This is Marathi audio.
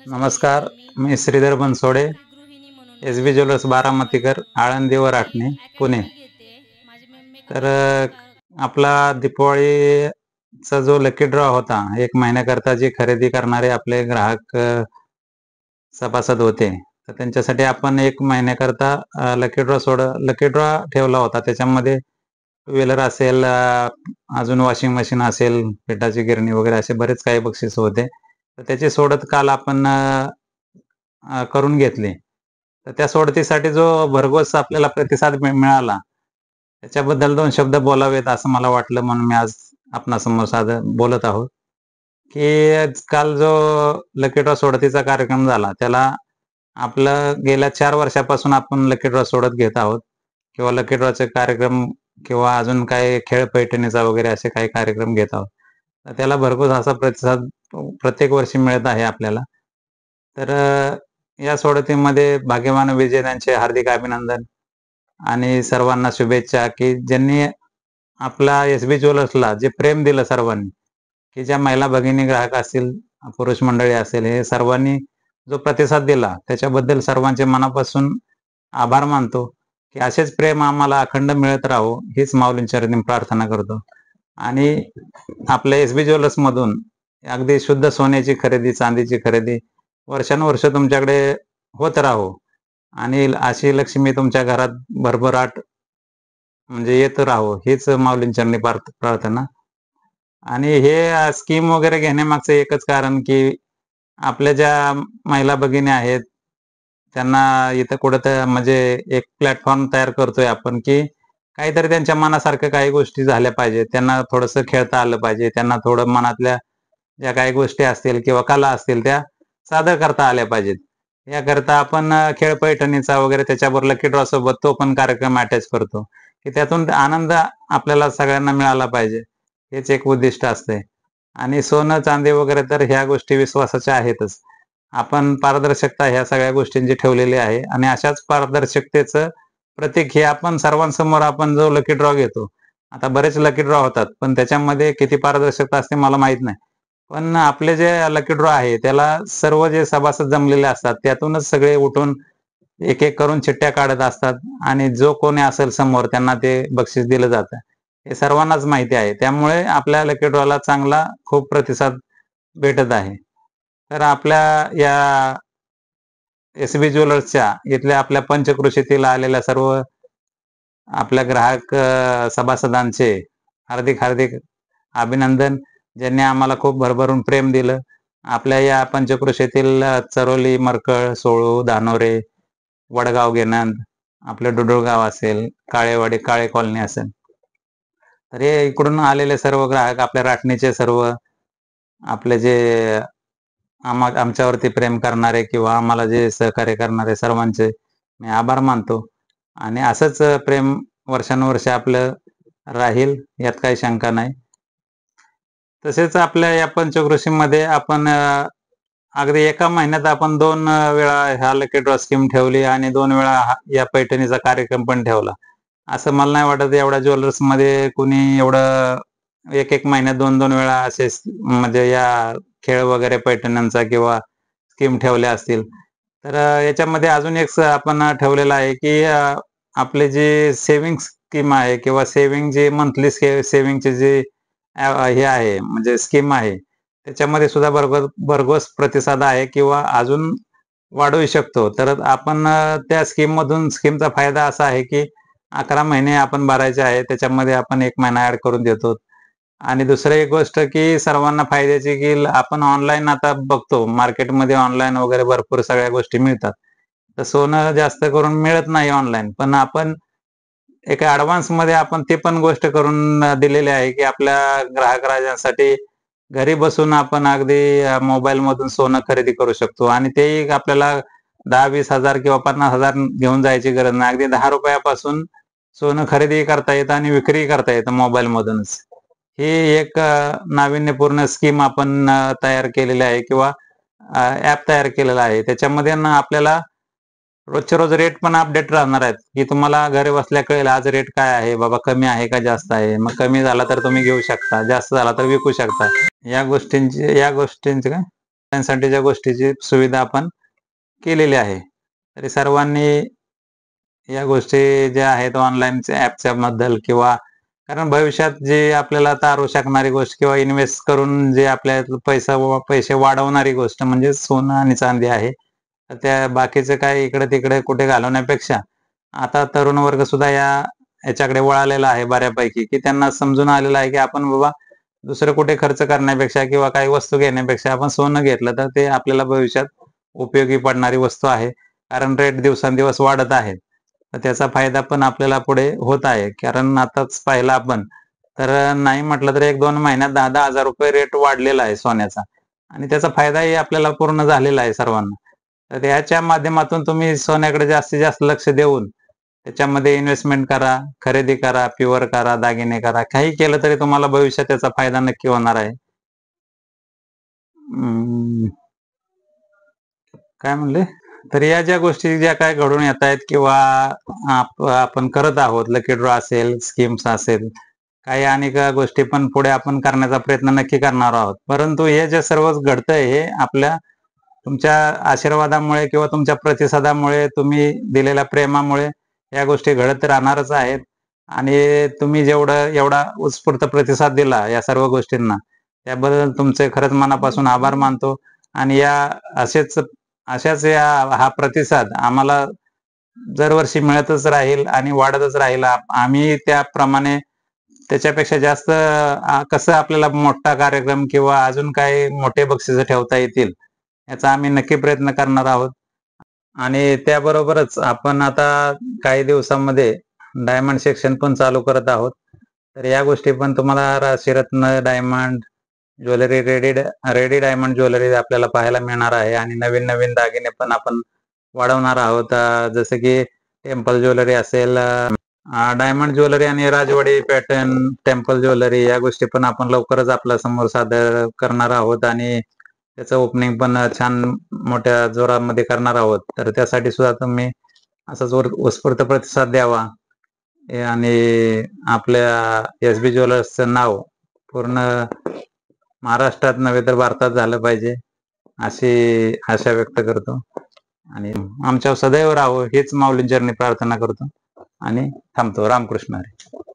नमस्कार, मी श्रीधर बनसोडे, एस बी ज्वेलर्स बारामतीकर, आळंदी व राटणे, पुणे. तर आपला दिवाळीचा जो लकी ड्रॉ होता, 1 महिन्याकरता जी खरेदी करणारे आपले ग्राहक सभासद होते, तर त्यांच्यासाठी आपण 1 महिन्याकरता लकी ड्रॉ ठेवला होता. त्याच्यामध्ये टू व्हीलर असेल, अजून वॉशिंग मशीन असेल, पिठाची गिरणी वगैरे असे बरेच काही बक्षीस होते. तर त्याची सोडत काल आपण करून घेतली. तर त्या सोडतीसाठी जो भरघोस आपल्याला प्रतिसाद मिळाला, त्याच्याबद्दल 2 शब्द बोलावेत असं मला वाटलं, म्हणून मी आज आपणासमोर साधं बोलत आहोत. की काल जो लकी ड्रॉ सोडतीचा कार्यक्रम झाला, त्याला आपलं गेल्या 4 वर्षापासून आपण लकी ड्रॉ सोडत घेत आहोत किंवा लकी ड्रॉचे कार्यक्रम किंवा अजून काही खेळ पैठणीचा वगैरे असे काही कार्यक्रम घेत आहोत. तर त्याला भरघोस असा प्रतिसाद प्रत्येक वर्षी मिळत आहे आपल्याला. तर या सोडतीमध्ये भाग्यवान विजेत्यांचे हार्दिक अभिनंदन आणि सर्वांना शुभेच्छा, की ज्यांनी आपला एस-बी ज्वेलर्सला जे प्रेम दिलं सर्वांनी, की ज्या महिला भगिनी ग्राहक असतील, पुरुष मंडळी असेल, हे सर्वांनी जो प्रतिसाद दिला त्याच्याबद्दल सर्वांचे मनापासून आभार मानतो, की असेच प्रेम आम्हाला अखंड मिळत राहो, हीच माऊलींचरणी प्रार्थना करतो. आणि आपल्या एस-बी ज्वेलर्समधून अगदी शुद्ध सोन्याची खरेदी, चांदीची खरेदी वर्षानुवर्ष तुमच्याकडे होत राहो आणि अशी लक्ष्मी तुमच्या घरात भरभराट म्हणजे येत राहो, हीच माऊलींचरणी प्रार्थना. आणि हे स्कीम वगैरे घेण्यामागचं एकच कारण, की आपल्या ज्या महिला भगिनी आहेत, त्यांना इथं कुठं म्हणजे एक प्लॅटफॉर्म तयार करतोय आपण, की काहीतरी त्यांच्या मनासारखं काही गोष्टी झाल्या पाहिजेत. त्यांना थोडंसं खेळता आलं पाहिजे. त्यांना थोडं मनातल्या ज्या काही गोष्टी असतील किंवा कला असतील त्या सादर करता आल्या पाहिजेत. याकरता आपण खेळ पैठणीचा वगैरे त्याच्याबरोबर लकी ड्रॉ सोबत तो पण कार्यक्रम अटॅच करतो, की त्यातून आनंद आपल्याला सगळ्यांना मिळाला पाहिजे. हेच एक उद्दिष्ट असते. आणि सोनं, चांदी वगैरे तर ह्या गोष्टी विश्वासाच्या आहेतच. आपण पारदर्शकता ह्या सगळ्या गोष्टींची ठेवलेली आहे आणि अशाच पारदर्शकतेचं प्रतीक हे आपण सर्वांसमोर आपण जो लकी ड्रॉ घेतो. आता बरेच लकी ड्रॉ होतात, पण त्याच्यामध्ये किती पारदर्शकता असते मला माहीत नाही. पण आपले जे लकी ड्रॉ आहे त्याला सर्व जे सभासद जमलेले असतात त्यातूनच सगळे उठून एक-एक करून चिठ्ठ्या काढत असतात आणि जो कोणी असेल समोर त्यांना ते बक्षीस दिलं जातं. हे सर्वांनाच माहिती आहे. त्यामुळे आपल्या लकी ड्रॉला चांगला खूप प्रतिसाद भेटत आहे. तर आपल्या या एस-बी ज्वेलर्सच्या इथल्या आपल्या पंचक्रोशीतील आलेल्या सर्व आपल्या ग्राहक सभासदांचे हार्दिक हार्दिक अभिनंदन, ज्यांनी आम्हाला खूप भरभरून प्रेम दिलं. आपल्या या पंचक्रोशीतील चरोली, मरकळ, सोळू, धानोरे, वडगाव, गेनंद, आपलं डुडुळगाव असेल, काळेवाडी, काळे कॉलनी असेल, तर हे इकडून आलेले सर्व ग्राहक, आपल्या राटणीचे सर्व आपले जे आमच्यावरती प्रेम करणारे किंवा आम्हाला जे सहकार्य करणारे सर्वांचे मी आभार मानतो. आणि असंच प्रेम वर्षानुवर्षे आपलं राहील, यात काही शंका नाही. तसेच आपल्या या पंचक्रोशीमध्ये आपण अगदी एका महिन्यात आपण 2 वेळा ह्या लकी ड्रॉ स्कीम ठेवली आणि 2 वेळा या पैठणीचा कार्यक्रम पण ठेवला. असं मला नाही वाटत एवढ्या ज्वेलर्समध्ये कुणी एवढं 1-1 महिन्यात 2-2 वेळा असे म्हणजे या खेळ वगैरे पैठण्यांचा किंवा स्कीम ठेवल्या असतील. तर याच्यामध्ये अजून एक आपण ठेवलेलं आहे, की आपले जे सेव्हिंग स्कीम आहे किंवा सेव्हिंग जे मंथली सेव्हिंगचे जे हे आहे म्हणजे स्कीम आहे, त्याच्यामध्ये सुद्धा भरघोस प्रतिसाद आहे किंवा अजून वाढवू शकतो. तर आपण त्या स्कीमचा फायदा असा आहे, की 11 महिने आपण भरायचे आहे. त्याच्यामध्ये आपण 1 महिना ॲड करून देतो. आणि दुसरी एक गोष्ट, की सर्वांना फायद्याची, की आपण ऑनलाईन आता बघतो मार्केटमध्ये ऑनलाईन वगैरे भरपूर सगळ्या गोष्टी मिळतात. तर सोनं जास्त करून मिळत नाही ऑनलाईन. पण आपण एक ॲडव्हान्समध्ये आपण ते पण गोष्ट करून दिलेली आहे, की आपल्या ग्राहक राजांसाठी घरी बसून आपण अगदी मोबाईलमधून सोनं खरेदी करू शकतो आणि तेही आपल्याला 10-20 हजार किंवा 50 हजार घेऊन जायची गरज नाही. अगदी ₹10 पासून सोनं खरेदी करता येतं आणि विक्री करता येतं मोबाईलमधूनच. ही एक नाविन्यपूर्ण स्कीम आपण तयार केलेली आहे किंवा ॲप तयार केलेला आहे. त्याच्यामध्ये ना आपल्याला रोजच्या रोज रेट पण अपडेट राहणार आहेत, की तुम्हाला घरी बसल्या कळेल आज रेट काय आहे बाबा, कमी आहे का जास्त आहे. मग कमी झाला तर तुम्ही घेऊ शकता, जास्त झाला तर विकू शकता. या गोष्टींची काय त्यांसाठीच्या गोष्टीची सुविधा आपण केलेली आहे. तरी सर्वांनी या गोष्टी ज्या आहेत ऑनलाईनच्या ॲपच्या बद्दल किंवा कारण भविष्यात जे आपल्याला तारू शकणारी गोष्ट किंवा इन्व्हेस्ट करून जे आपल्या पैसे वाढवणारी गोष्ट म्हणजे सोनं आणि चांदी आहे. तर त्या बाकीचं काय इकडे-तिकडे कुठे घालवण्यापेक्षा आता तरुण वर्ग सुद्धा याच्याकडे वळालेला आहे बऱ्यापैकी, की त्यांना समजून आलेलं आहे, की आपण बाबा दुसरं कुठे खर्च करण्यापेक्षा किंवा काही वस्तू घेण्यापेक्षा आपण सोनं घेतलं तर ते आपल्याला भविष्यात उपयोगी पडणारी वस्तू आहे. कारण रेट दिवसेंदिवस वाढत आहेत. तर त्याचा फायदा पण आपल्याला पुढे होत आहे. कारण आताच पाहिलं आपण तर नाही म्हटलं तर 1-2 महिन्यात ₹10,000 रेट वाढलेला आहे सोन्याचा आणि त्याचा फायदाही आपल्याला पूर्ण झालेला आहे सर्वांना. तर याच्या माध्यमातून तुम्ही सोन्याकडे जास्तीत जास्त लक्ष देऊन त्याच्यामध्ये इन्व्हेस्टमेंट करा, खरेदी करा, प्युअर करा, दागिने करा. काही केलं तरी तुम्हाला भविष्यात त्याचा फायदा नक्की होणार आहे. अं, काय म्हणले? तर या ज्या गोष्टी ज्या काय घडून येत आहेत किंवा आपण करत आहोत, लकी ड्रॉ असेल, स्कीम्स असेल, काही अनेक गोष्टी पण पुढे आपण करण्याचा प्रयत्न नक्की करणार आहोत. परंतु हे जे सर्व घडतंय हे तुमच्या आशीर्वादामुळे किंवा तुमच्या प्रतिसादामुळे, तुम्ही दिलेल्या प्रेमामुळे या गोष्टी घडत राहणारच आहेत आणि तुम्ही एवढा उत्स्फूर्त प्रतिसाद दिला या सर्व गोष्टींना, त्याबद्दल तुमचे खरंच मनापासून आभार मानतो आणि अशाच हा प्रतिसाद आम्हाला दरवर्षी मिळतच राहील आणि वाढतच राहील. आम्ही त्याप्रमाणे त्याच्यापेक्षा जास्त कसं आपल्याला मोठा कार्यक्रम किंवा अजून काही मोठे बक्षिसं ठेवता येतील, याचा आम्ही नक्की प्रयत्न करणार आहोत. आणि त्याबरोबरच आपण आता काही दिवसांमध्ये डायमंड सेक्शन पण चालू करत आहोत. तर या गोष्टी पण तुम्हाला राशीरत्न, diamond jewellery, ready diamond jewellery आपल्याला पाहायला मिळणार आहे आणि नवीन-नवीन दागिने पण आपण वाढवणार आहोत. जसं की टेम्पल ज्वेलरी असेल, डायमंड ज्वेलरी आणि राजवाडी पॅटर्न टेम्पल ज्वेलरी या गोष्टी पण आपण लवकरच आपल्या समोर सादर करणार आहोत आणि त्याचं ओपनिंग पण छान मोठ्या जोरामध्ये करणार आहोत. तर त्यासाठी सुद्धा तुम्ही असाच उत्स्फूर्त प्रतिसाद द्यावा आणि आपल्या एस-बी ज्वेलर्सचं नाव पूर्ण महाराष्ट्रात नव्हे तर भारतात झालं पाहिजे, अशी आशा व्यक्त करतो आणि आमच्यावर सदैव राहावं हीच माऊलींचरणी प्रार्थना करतो आणि थांबतो. रामकृष्ण हरी.